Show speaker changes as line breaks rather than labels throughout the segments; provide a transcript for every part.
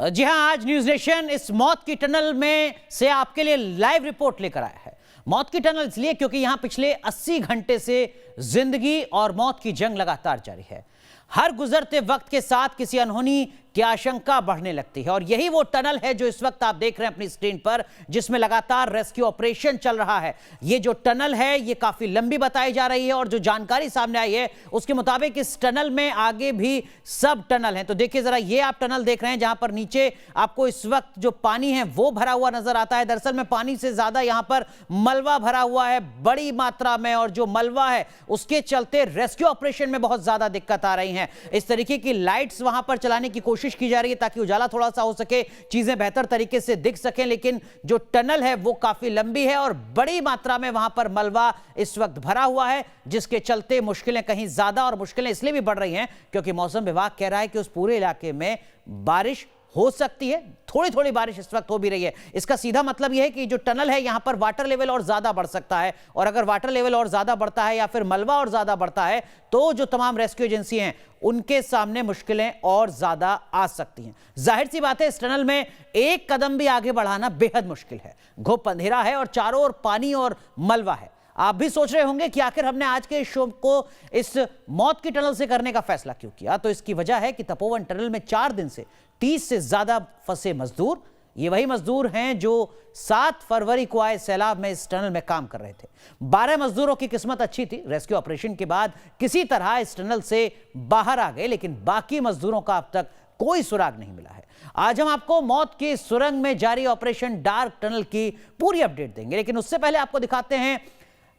जी हां, आज news nation इस मौत की टनल में से आपके लिए लाइव रिपोर्ट लेकर आया है। मौत की टनल इसलिए क्योंकि यहां पिछले 80 घंटे से जिंदगी और मौत की जंग लगातार जारी है। हर गुजरते वक्त के साथ किसी अनहोनी की आशंका बढ़ने लगती है और यही वो टनल है जो इस वक्त आप देख रहे हैं अपनी स्क्रीन पर, जिसमें लगातार रेस्क्यू ऑपरेशन चल रहा है। ये जो टनल है ये काफी लंबी बताई जा रही है और जो जानकारी सामने आई है उसके मुताबिक इस टनल में आगे भी सब टनल हैं। तो देखिए जरा, ये आप टनल देख रहे हैं जहां पर नीचे आपको इस वक्त जो पानी है वो भरा हुआ नजर आता है। दरअसल में पानी से ज्यादा यहां पर मलबा भरा हुआ है बड़ी मात्रा में, और जो मलबा है उसके चलते रेस्क्यू ऑपरेशन में बहुत ज्यादा दिक्कत आ रही है। इस तरीके की लाइट्स वहां पर चलाने की कोशिश की जा रही है ताकि उजाला थोड़ा सा हो सके, चीजें बेहतर तरीके से दिख सकें, लेकिन जो टनल है वो काफी लंबी है और बड़ी मात्रा में वहां पर मलबा इस वक्त भरा हुआ है, जिसके चलते मुश्किलें कहीं ज्यादा, और मुश्किलें इसलिए भी बढ़ रही हैं क्योंकि मौसम विभाग कह रहा है कि उस पूरे इलाके में बारिश हो सकती है। थोड़ी थोड़ी बारिश इस वक्त हो भी रही है। इसका सीधा मतलब यह है कि जो टनल है यहां पर वाटर लेवल और ज्यादा बढ़ सकता है, और अगर वाटर लेवल और ज्यादा बढ़ता है या फिर मलबा और ज्यादा बढ़ता है तो जो तमाम रेस्क्यू एजेंसी हैं उनके सामने मुश्किलें और ज्यादा आ सकती हैं। जाहिर सी बात है इस टनल में एक कदम भी आगे बढ़ाना बेहद मुश्किल है। घुप अंधेरा है और चारों ओर पानी और मलबा है। आप भी सोच रहे होंगे कि आखिर हमने आज के शो को इस मौत की टनल से करने का फैसला क्यों किया। तो इसकी वजह है कि तपोवन टनल में 4 दिन से 30 से ज्यादा फंसे मजदूर, ये वही मजदूर हैं जो 7 फरवरी को आए सैलाब में इस टनल में काम कर रहे थे। 12 मजदूरों की किस्मत अच्छी थी, रेस्क्यू ऑपरेशन के बाद किसी तरह इस टनल से बाहर आ गए, लेकिन बाकी मजदूरों का अब तक कोई सुराग नहीं मिला है। आज हम आपको मौत की सुरंग में जारी ऑपरेशन डार्क टनल की पूरी अपडेट देंगे, लेकिन उससे पहले आपको दिखाते हैं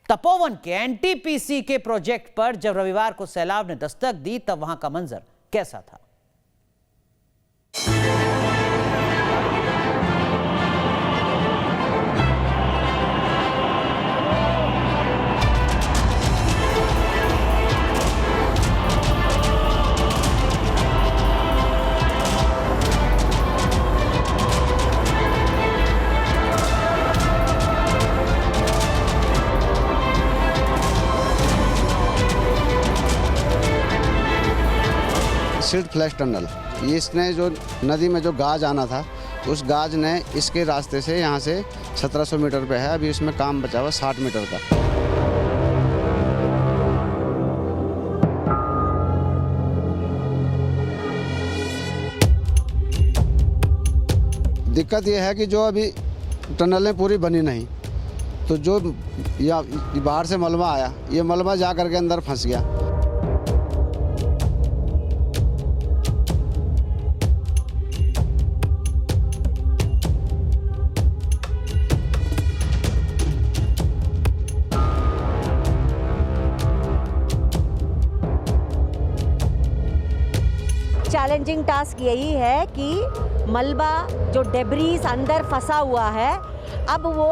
तपोवन के एनटीपीसी के प्रोजेक्ट पर जब रविवार को सैलाब ने दस्तक दी तब वहां का मंजर कैसा था।
सिल्ट फ्लैश टनल, ये इसने जो नदी में जो गाज आना था उस गाज ने इसके रास्ते से यहाँ से 1700 मीटर पे है। अभी इसमें काम बचा हुआ 60 मीटर का। दिक्कत ये है कि जो अभी टनलें पूरी बनी नहीं, तो जो बाहर से मलबा आया, ये मलबा जा करके अंदर फंस गया।
चैलेंजिंग टास्क यही है कि मलबा जो डेब्रीज अंदर फंसा हुआ है अब वो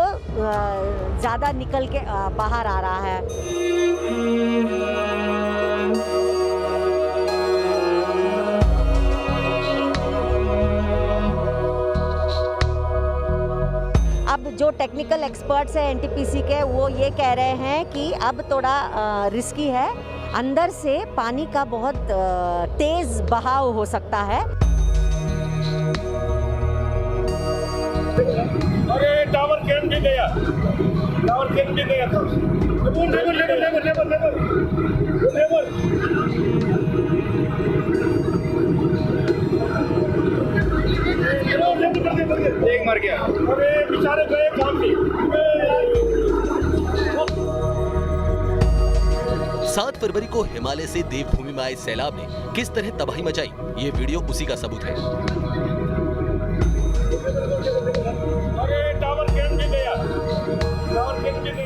ज़्यादा निकल के बाहर आ रहा है। अब जो टेक्निकल एक्सपर्ट्स हैं एनटीपीसी के, वो ये कह रहे हैं कि अब थोड़ा रिस्की है, अंदर से पानी का बहुत तेज बहाव हो सकता है।
अरे टावर कैम गिर गया, टावर कैम गिर गया था। लेबर एक मर गया। अरे बेचारे गए काम भी।
7 फरवरी को हिमालय से देवभूमि में आए सैलाब ने किस तरह तबाही मचाई, ये वीडियो उसी का सबूत है।
अरे टावर कैम गिर गया,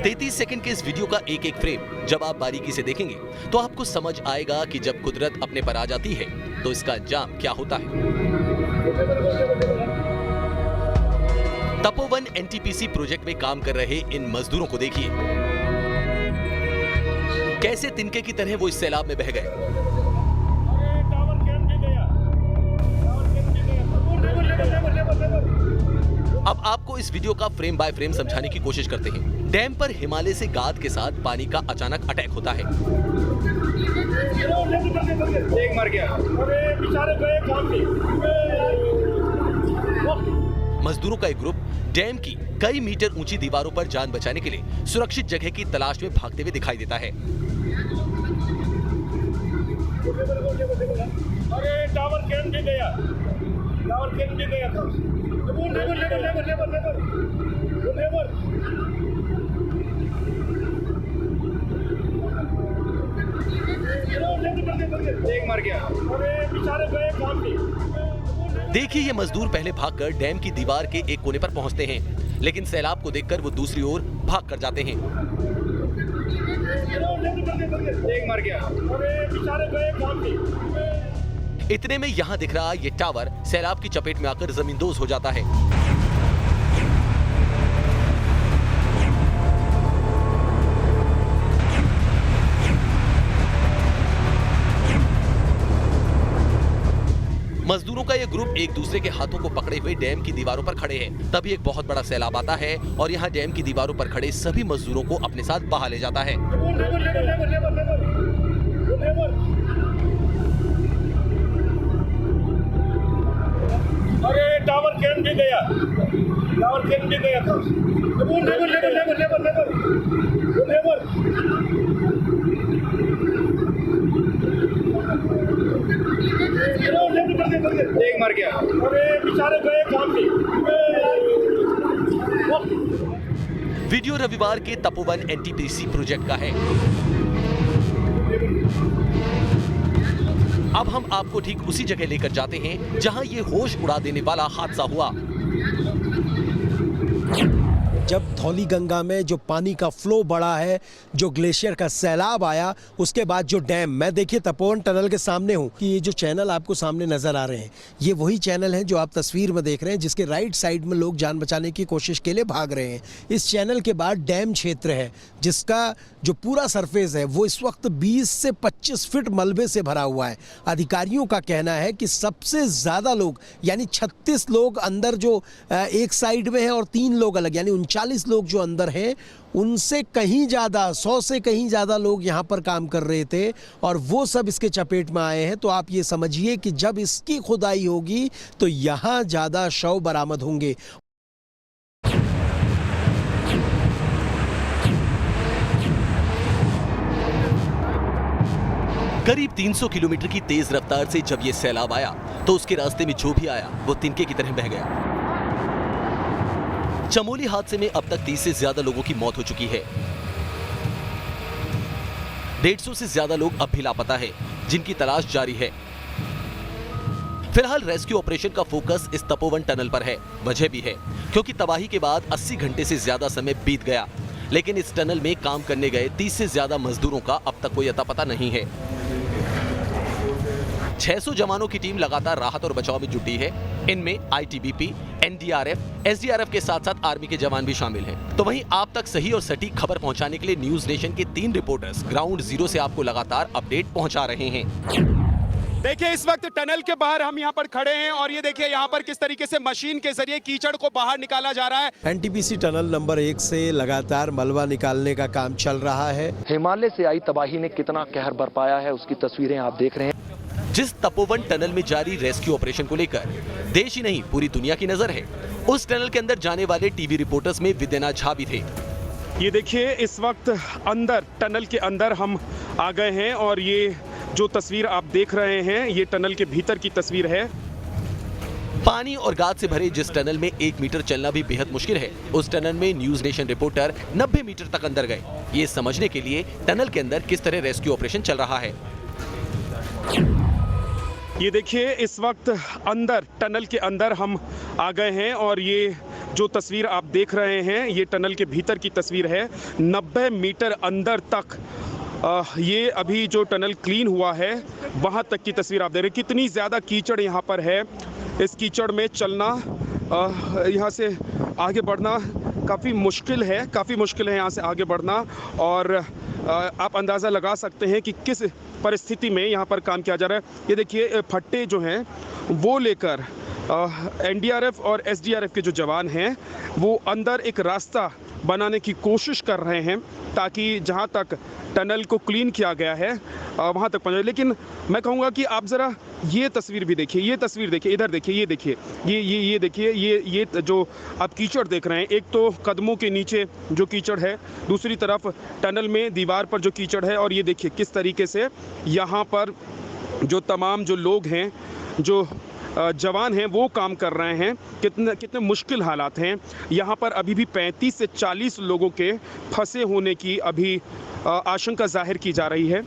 33 सेकंड के इस वीडियो का एक एक फ्रेम जब आप बारीकी से देखेंगे तो आपको समझ आएगा कि जब कुदरत अपने पर आ जाती है तो इसका अंजाम क्या होता है। तपोवन एनटीपीसी प्रोजेक्ट में काम कर रहे इन मजदूरों को देखिए, कैसे तिनके की तरह वो इस सैलाब में बह गए। अब आपको इस वीडियो का फ्रेम बाय फ्रेम समझाने की कोशिश करते हैं। डैम पर हिमालय से गाद के साथ पानी का अचानक अटैक होता है।
एक मर गया। अरे बेचारे गए काम भी।
मजदूरों का एक ग्रुप डैम की कई मीटर ऊंची दीवारों पर जान बचाने के लिए सुरक्षित जगह की तलाश में भागते हुए दिखाई देता है।
अरे टावर कैन भी गया, टावर कैन भी गया था। लेबर एक मर गया। अरे बेचारे गए काम पे।
देखिए ये मजदूर पहले भागकर डैम की दीवार के एक कोने पर पहुंचते हैं, लेकिन सैलाब को देखकर वो दूसरी ओर भाग कर जाते हैं।
एक मर गया। अरे बेचारे गए काम पे।
इतने में यहाँ दिख रहा ये टावर सैलाब की चपेट में आकर जमींदोज हो जाता है। मजदूरों का यह ग्रुप एक दूसरे के हाथों को पकड़े हुए डैम की दीवारों पर खड़े हैं। तभी एक बहुत बड़ा सैलाब आता है और यहाँ डैम की दीवारों पर खड़े सभी मजदूरों को अपने साथ बहा ले जाता है।
अरे टावर कैन भी गया, टावर कैन भी गया था। लेबर एक मर गया। अरे बेचारे गए काम पे।
वीडियो रविवार के तपोवन एनटीपीसी प्रोजेक्ट का है। अब हम आपको ठीक उसी जगह लेकर जाते हैं जहां ये होश उड़ा देने वाला हादसा हुआ।
जब धौली गंगा में जो पानी का फ्लो बढ़ा है, जो ग्लेशियर का सैलाब आया, उसके बाद जो डैम, मैं देखिए तपोवन टनल के सामने हूँ कि ये जो चैनल आपको सामने नजर आ रहे हैं, ये वही चैनल है जो आप तस्वीर में देख रहे हैं, जिसके राइट साइड में लोग जान बचाने की कोशिश के लिए भाग रहे हैं। इस चैनल के बाद डैम क्षेत्र है, जिसका जो पूरा सरफेस है वो इस वक्त 20 से 25 फीट मलबे से भरा हुआ है। अधिकारियों का कहना है कि सबसे ज़्यादा लोग यानी 36 लोग अंदर जो एक साइड में है और 3 लोग अलग, यानी 39 लोग जो अंदर हैं, उनसे कहीं ज़्यादा 100 से कहीं ज़्यादा लोग यहाँ पर काम कर रहे थे और वो सब इसके चपेट में आए हैं। तो आप ये समझिए कि जब इसकी खुदाई होगी तो यहाँ ज़्यादा शव बरामद होंगे।
करीब 300 किलोमीटर की तेज रफ्तार से जब ये सैलाब आया तो उसके रास्ते में जो भी आया वो तिनके की तरह बह गया। चमोली हादसे में अब तक 30 से ज्यादा लोगों की मौत हो चुकी है। 150 से ज्यादा लोग अब भी लापता है, जिनकी तलाश जारी है। फिलहाल रेस्क्यू ऑपरेशन का फोकस इस तपोवन टनल पर है। वजह भी है क्योंकि तबाही के बाद 80 घंटे से ज्यादा समय बीत गया, लेकिन इस टनल में काम करने गए 30 से ज्यादा मजदूरों का अब तक कोई अता पता नहीं है। 600 जवानों की टीम लगातार राहत और बचाव में जुटी है। इनमें आईटीबीपी, एनडीआरएफ, एसडीआरएफ के साथ साथ आर्मी के जवान भी शामिल हैं। तो वहीं आप तक सही और सटीक खबर पहुंचाने के लिए न्यूज नेशन के 3 रिपोर्टर्स ग्राउंड जीरो से आपको लगातार अपडेट पहुंचा रहे हैं।
देखिए इस वक्त टनल के बाहर हम यहाँ पर खड़े हैं और ये देखिए यहाँ पर किस तरीके से मशीन के जरिए कीचड़ को बाहर निकाला जा रहा है।
एनटीपीसी टनल नंबर 1 से लगातार मलबा निकालने का काम चल रहा है।
हिमालय से आई तबाही ने कितना कहर बरपाया है उसकी तस्वीरें आप देख रहे हैं।
जिस तपोवन टनल में जारी रेस्क्यू ऑपरेशन को लेकर देश ही नहीं पूरी दुनिया की नजर है, उस टनल के अंदर जाने वाले टीवी रिपोर्टर्स में विद्यना झा भी थे।
ये देखिए इस वक्त अंदर टनल के अंदर हम आ गए हैं और ये जो तस्वीर आप देख रहे हैं ये टनल के भीतर की तस्वीर है।
पानी और गाद से भरे जिस टनल में 1 मीटर चलना भी बेहद मुश्किल है, उस टनल में न्यूज नेशन रिपोर्टर 90 मीटर तक अंदर गए, ये समझने के लिए टनल के अंदर किस तरह रेस्क्यू ऑपरेशन चल रहा है।
ये देखिए इस वक्त अंदर टनल के अंदर हम आ गए हैं और ये जो तस्वीर आप देख रहे हैं ये टनल के भीतर की तस्वीर है। 90 मीटर अंदर तक ये अभी जो टनल क्लीन हुआ है वहाँ तक की तस्वीर आप देख रहे हैं। कितनी ज़्यादा कीचड़ यहाँ पर है। इस कीचड़ में चलना, यहाँ से आगे बढ़ना काफ़ी मुश्किल है यहाँ से आगे बढ़ना। और आप अंदाज़ा लगा सकते हैं कि किस परिस्थिति में यहाँ पर काम किया जा रहा है। ये देखिए फट्टे जो हैं वो लेकर एनडीआरएफ और एसडीआरएफ के जो जवान हैं वो अंदर एक रास्ता बनाने की कोशिश कर रहे हैं ताकि जहां तक टनल को क्लीन किया गया है वहां तक पहुंचे। लेकिन मैं कहूंगा कि आप ज़रा ये तस्वीर भी देखिए, ये तस्वीर देखिए, इधर देखिए, ये देखिए, ये देखिए, ये जो आप कीचड़ देख रहे हैं, एक तो कदमों के नीचे जो कीचड़ है, दूसरी तरफ टनल में दीवार पर जो कीचड़ है, और ये देखिए किस तरीके से यहाँ पर जो तमाम जो लोग हैं, जो जवान हैं, वो काम कर रहे हैं। कितने मुश्किल हालात हैं यहाँ पर। अभी भी 35 से 40 लोगों के फंसे होने की अभी आशंका जाहिर की जा रही है।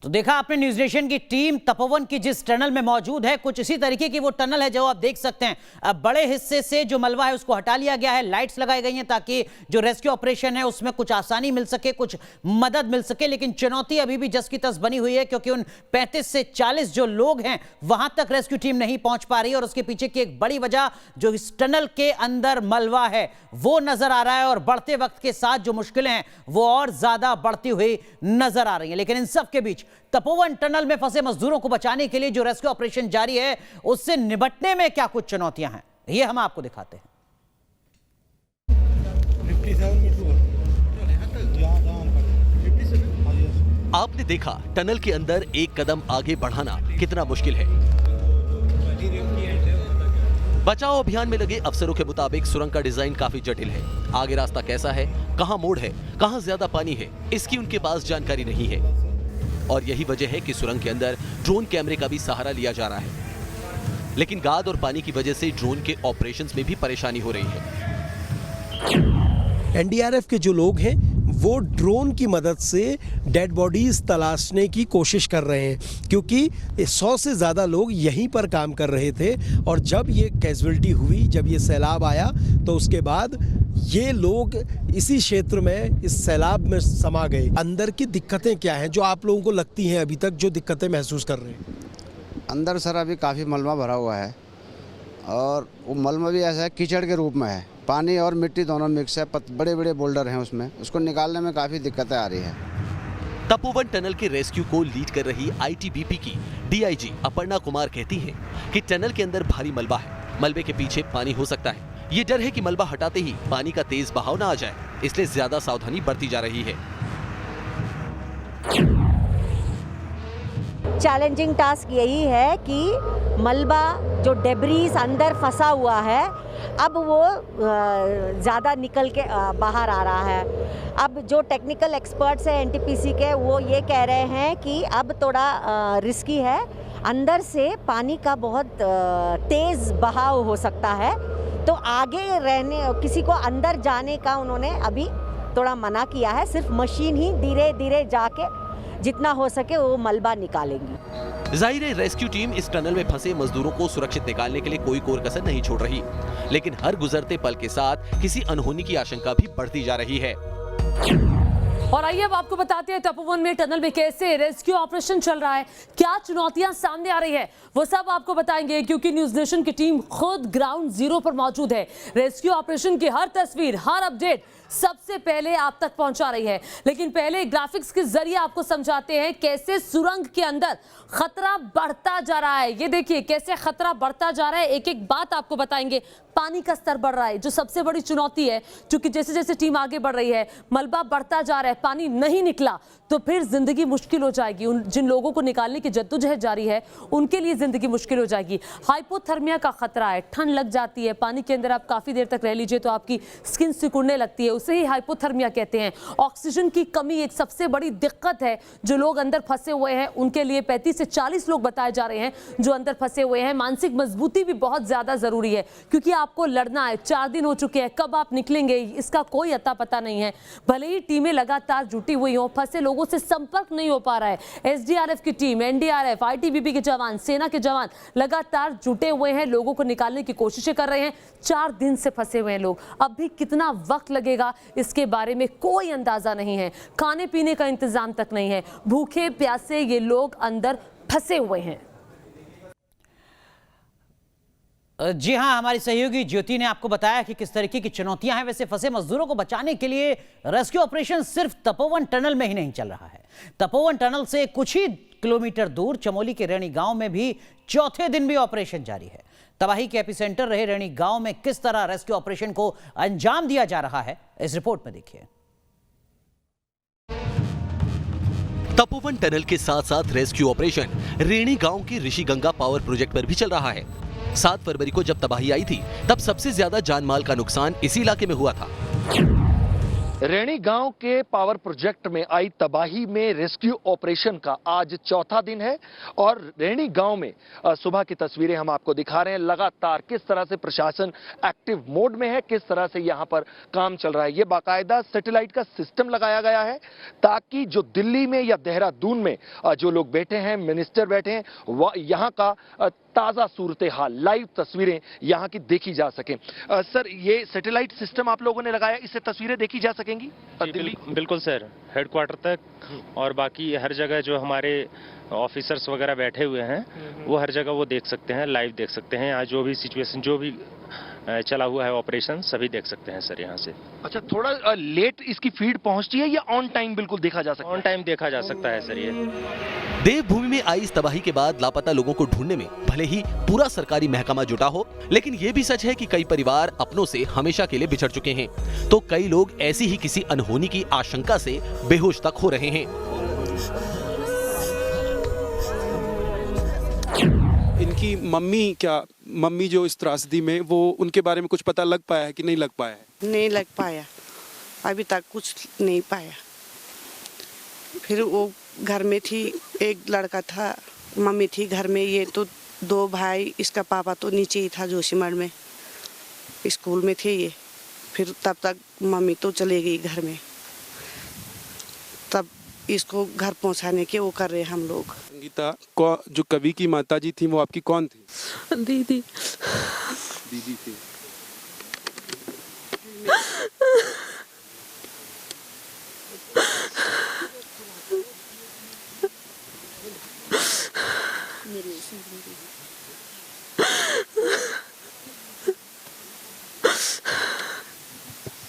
तो देखा आपने न्यूज नेशन की टीम तपोवन की जिस टनल में मौजूद है, कुछ इसी तरीके की वो टनल है जो आप देख सकते हैं। अब बड़े हिस्से से जो मलबा है उसको हटा लिया गया है, लाइट्स लगाई गई हैं ताकि जो रेस्क्यू ऑपरेशन है उसमें कुछ आसानी मिल सके, कुछ मदद मिल सके। लेकिन चुनौती अभी भी जस की तस बनी हुई है क्योंकि उन 35 से 40 जो लोग हैं वहां तक रेस्क्यू टीम नहीं पहुंच पा रही है। और उसके पीछे की एक बड़ी वजह जो इस टनल के अंदर मलबा है वो नजर आ रहा है, और बढ़ते वक्त के साथ जो मुश्किलें हैं वो और ज्यादा बढ़ती हुई नजर आ रही हैं। लेकिन इन सब के बीच तपोवन टनल में फंसे मजदूरों को बचाने के लिए जो रेस्क्यू ऑपरेशन जारी है उससे निपटने में क्या कुछ चुनौतियां हैं, ये हम आपको दिखाते हैं।
आपने देखा टनल के अंदर एक कदम आगे बढ़ाना कितना मुश्किल है। बचाव अभियान में लगे अफसरों के मुताबिक सुरंग का डिजाइन काफी जटिल है। आगे रास्ता कैसा है, कहां मोड़ है, कहां ज्यादा पानी है, इसकी उनके पास जानकारी नहीं है। और यही वजह है कि सुरंग के अंदर ड्रोन कैमरे का भी सहारा लिया जा रहा है। लेकिन गाद और पानी की वजह से ड्रोन के ऑपरेशंस में भी परेशानी हो रही है।
एनडीआरएफ के जो लोग हैं वो ड्रोन की मदद से डेड बॉडीज तलाशने की कोशिश कर रहे हैं, क्योंकि 100 से ज़्यादा लोग यहीं पर काम कर रहे थे। और जब ये कैजुअलिटी हुई, जब ये सैलाब आया, तो उसके बाद ये लोग इसी क्षेत्र में इस सैलाब में समा गए। अंदर की दिक्कतें क्या हैं जो आप लोगों को लगती हैं अभी तक जो दिक्कतें महसूस कर रहे हैं?
अंदर सर अभी काफ़ी मलबा भरा हुआ है, और वो मलबा भी ऐसा है कीचड़ के रूप में है, पानी और मिट्टी दोनों मिक्स है, बड़े बड़े बोल्डर हैं उसमें, उसको निकालने में काफ़ी दिक्कतें आ रही है।
तपोवन टनल के रेस्क्यू को लीड कर रही आईटीबीपी की डीआईजी अपर्णा कुमार कहती हैं कि टनल के अंदर भारी मलबा है, मलबे के पीछे पानी हो सकता है। ये डर है कि मलबा हटाते ही पानी का तेज बहाव ना आ जाए, इसलिए ज्यादा सावधानी बरती जा रही है।
चैलेंजिंग टास्क यही है कि मलबा जो डेब्रीज अंदर फंसा हुआ है अब वो ज़्यादा निकल के बाहर आ रहा है। अब जो टेक्निकल एक्सपर्ट्स हैं एनटीपीसी के, वो ये कह रहे हैं कि अब थोड़ा रिस्की है, अंदर से पानी का बहुत तेज़ बहाव हो सकता है, तो आगे रहने किसी को अंदर जाने का उन्होंने अभी थोड़ा मना किया है। सिर्फ मशीन ही धीरे धीरे जाके जितना हो सके वो मलबा निकालेंगी।
जाहिर है रेस्क्यू टीम इस टनल में फंसे मजदूरों को सुरक्षित निकालने के लिए कोई कोर कसर नहीं छोड़ रही, लेकिन हर गुजरते पल के साथ किसी अनहोनी की आशंका भी बढ़ती जा रही है।
और आइए अब आपको बताते हैं तपोवन में टनल में कैसे रेस्क्यू ऑपरेशन चल रहा है, क्या चुनौतियां सामने आ रही है, वो सब आपको बताएंगे क्योंकि न्यूज नेशन की टीम खुद ग्राउंड जीरो पर मौजूद है। रेस्क्यू ऑपरेशन की हर तस्वीर, हर अपडेट सबसे पहले आप तक पहुंचा रही है। लेकिन पहले ग्राफिक्स के जरिए आपको समझाते हैं कैसे सुरंग के अंदर खतरा बढ़ता जा रहा है। ये देखिए कैसे खतरा बढ़ता जा रहा है, एक एक बात आपको बताएंगे। पानी का स्तर बढ़ रहा है, जो सबसे बड़ी चुनौती है, क्योंकि जैसे जैसे टीम आगे बढ़ रही है मलबा बढ़ता जा रहा है, पानी नहीं निकला तो फिर जिंदगी मुश्किल हो जाएगी। जिन लोगों को निकालने की जद्दोजहद जारी है उनके लिए जिंदगी मुश्किल हो जाएगी। हाइपोथर्मिया का खतरा है, ठंड लग जाती है, पानी के अंदर आप काफी देर तक रह लीजिए तो आपकी स्किन सिकुड़ने लगती है, उसे ही हाइपोथर्मिया कहते हैं। ऑक्सीजन की कमी एक सबसे बड़ी दिक्कत है। जो लोग अंदर फंसे हुए हैं उनके लिए 35 से 40 लोग बताए जा रहे हैं जो अंदर फंसे हुए हैं। मानसिक मजबूती भी बहुत ज्यादा जरूरी है क्योंकि आपको लड़ना है। 4 दिन हो चुके हैं, कब आप निकलेंगे इसका कोई अता पता नहीं है। भले ही टीमें लगातार जुटी हुई हो, फंसे लोगों से संपर्क नहीं हो पा रहा है। एसडीआरएफ की टीम, एनडीआरएफ, आईटीबीपी के जवान, सेना के जवान लगातार जुटे हुए हैं, लोगों को निकालने की कोशिशें कर रहे हैं। 4 दिन से फंसे हुए हैं लोग, अब भी कितना वक्त लगेगा इसके बारे में कोई अंदाजा नहीं है। खाने पीने का इंतजाम तक नहीं है, भूखे प्यासे ये लोग अंदर फंसे हुए हैं।
जी हां, हमारी सहयोगी ज्योति ने आपको बताया कि किस तरीके की चुनौतियां हैं। वैसे फंसे मजदूरों को बचाने के लिए रेस्क्यू ऑपरेशन सिर्फ तपोवन टनल में ही नहीं चल रहा है। तपोवन टनल से कुछ ही किलोमीटर दूर चमोली के रेणी गांव में भी चौथे दिन भी ऑपरेशन जारी है। तबाही के एपिसेंटर रहे रेणी गांव में किस तरह रेस्क्यू ऑपरेशन को अंजाम दिया जा रहा है, इस रिपोर्ट में देखिए।
तपोवन टनल के साथ साथ रेस्क्यू ऑपरेशन रेणी गांव के ऋषिगंगा पावर प्रोजेक्ट पर भी चल रहा है। 7 फरवरी को जब तबाही आई थी तब सबसे ज्यादा जानमाल का नुकसान इसी इलाके में हुआ था।
रेणी गांव के पावर प्रोजेक्ट में आई तबाही में रेस्क्यू ऑपरेशन का आज चौथा दिन है और रेणी गांव में सुबह की तस्वीरें हम आपको दिखा रहे हैं। लगातार किस तरह से प्रशासन एक्टिव मोड में है, किस तरह से यहां पर काम चल रहा है। ये बाकायदा सैटेलाइट का सिस्टम लगाया गया है ताकि जो दिल्ली में या देहरादून में जो लोग बैठे हैं, मिनिस्टर बैठे हैं, वह यहां का ताजा सूरत हाल, लाइव तस्वीरें यहां की देखी जा सके। सर, ये सैटेलाइट सिस्टम आप लोगों ने लगाया, इससे तस्वीरें देखी जा सकेंगी दिल्ली?
बिल्कुल सर, हेडक्वार्टर तक और बाकी हर जगह जो हमारे ऑफिसर्स वगैरह बैठे हुए हैं वो हर जगह वो देख सकते हैं, लाइव देख सकते हैं। यहाँ जो भी सिचुएशन, जो भी चला हुआ है ऑपरेशन, सभी देख सकते हैं सर यहाँ से।
अच्छा, थोड़ा लेट इसकी फीड पहुंचती है या ऑन टाइम बिल्कुल देखा जा सकता है?
ऑन टाइम देखा जा सकता है सर। ये
देवभूमि में आई इस तबाही के बाद लापता लोगों को ढूंढने में भले ही पूरा सरकारी महकमा जुटा हो, लेकिन ये भी सच है कि कई परिवार अपनों से हमेशा के लिए बिछड़ चुके हैं, तो कई लोग ऐसी ही किसी अनहोनी की आशंका से बेहोश तक हो रहे हैं।
इनकी मम्मी जो इस त्रासदी में, वो उनके बारे में कुछ पता लग पाया है कि नहीं लग पाया है?
नहीं लग पाया, अभी तक कुछ नहीं पाया। फिर वो घर में थी, एक लड़का था, मम्मी थी घर में, ये तो 2 भाई, इसका पापा तो नीचे ही था जोशीमठ में, स्कूल में थे ये। फिर तब तक मम्मी तो चले गई घर में, तब इसको घर पहुंचाने के वो कर रहे हम लोग।
संगीता को जो कवि की माताजी थी वो आपकी कौन थी?
दीदी।
दीदी थी।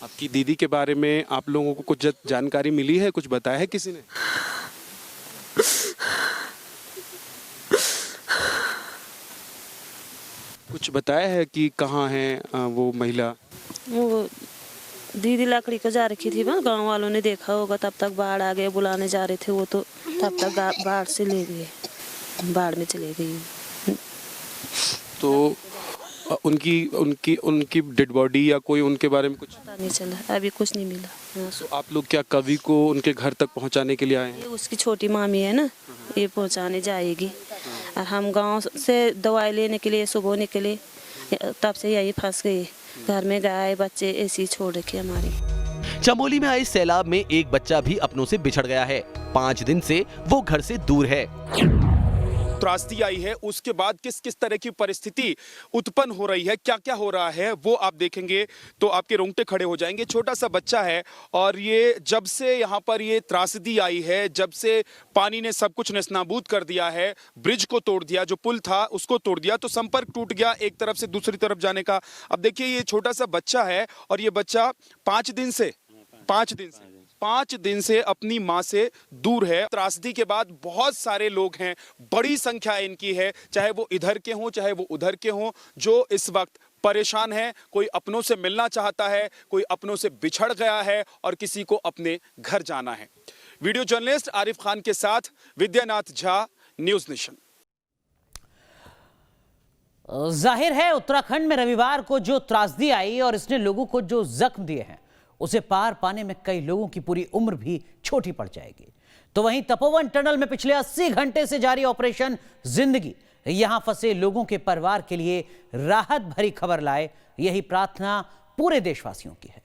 आपकी दीदी के बारे में आप लोगों को कुछ जानकारी मिली है, कुछ बताया है किसी ने? कुछ बताया है कि कहाँ है वो महिला?
वो दीदी लकड़ी को जा रखी थी, बस गांव वालों ने देखा होगा, तब तक बाढ़ आ गए, बुलाने जा रहे थे वो, तो तब तक बाढ़ से ले गए, बाढ़ में चले गई।
तो उनकी डेड बॉडी या कोई उनके बारे में कुछ
पता नहीं चला, अभी कुछ नहीं मिला।
तो आप लोग क्या कवि को उनके घर तक पहुंचाने के लिए आए हैं?
ये उसकी छोटी मामी है ना, ये पहुंचाने जाएगी, और हम गांव से दवाई लेने के लिए सुबह निकले, तब से यही फंस गई। घर में गाय बच्चे ऐसी छोड़ रखे हमारी।
चमोली में आए सैलाब में एक बच्चा भी अपनों से बिछड़ गया है। 5 दिन से वो घर से दूर है।
त्रासदी आई है, उसके बाद किस किस तरह की परिस्थिति उत्पन्न हो रही है, क्या क्या हो रहा है, वो आप देखेंगे तो आपके रोंगटे खड़े हो जाएंगे। छोटा सा बच्चा है और ये जब से यहाँ पर ये त्रासदी आई है, जब से पानी ने सब कुछ नेस्तनाबूद कर दिया है, ब्रिज को तोड़ दिया, जो पुल था उसको तोड़ दिया, तो संपर्क टूट गया एक तरफ से दूसरी तरफ जाने का। अब देखिए ये छोटा सा बच्चा है और ये बच्चा 5 दिन से अपनी माँ से दूर है। त्रासदी के बाद बहुत सारे लोग हैं, बड़ी संख्या इनकी है, चाहे वो इधर के हों चाहे वो उधर के हों, जो इस वक्त परेशान है। कोई अपनों से मिलना चाहता है, कोई अपनों से बिछड़ गया है और किसी को अपने घर जाना है। वीडियो जर्नलिस्ट आरिफ खान के साथ विद्यानाथ झा, न्यूज नेशन।
जाहिर है उत्तराखंड में रविवार को जो त्रासदी आई और इसने लोगों को जो जख्म दिए हैं, उसे पार पाने में कई लोगों की पूरी उम्र भी छोटी पड़ जाएगी। तो वहीं तपोवन टनल में पिछले 80 घंटे से जारी ऑपरेशन जिंदगी यहां फंसे लोगों के परिवार के लिए राहत भरी खबर लाए, यही प्रार्थना पूरे देशवासियों की है।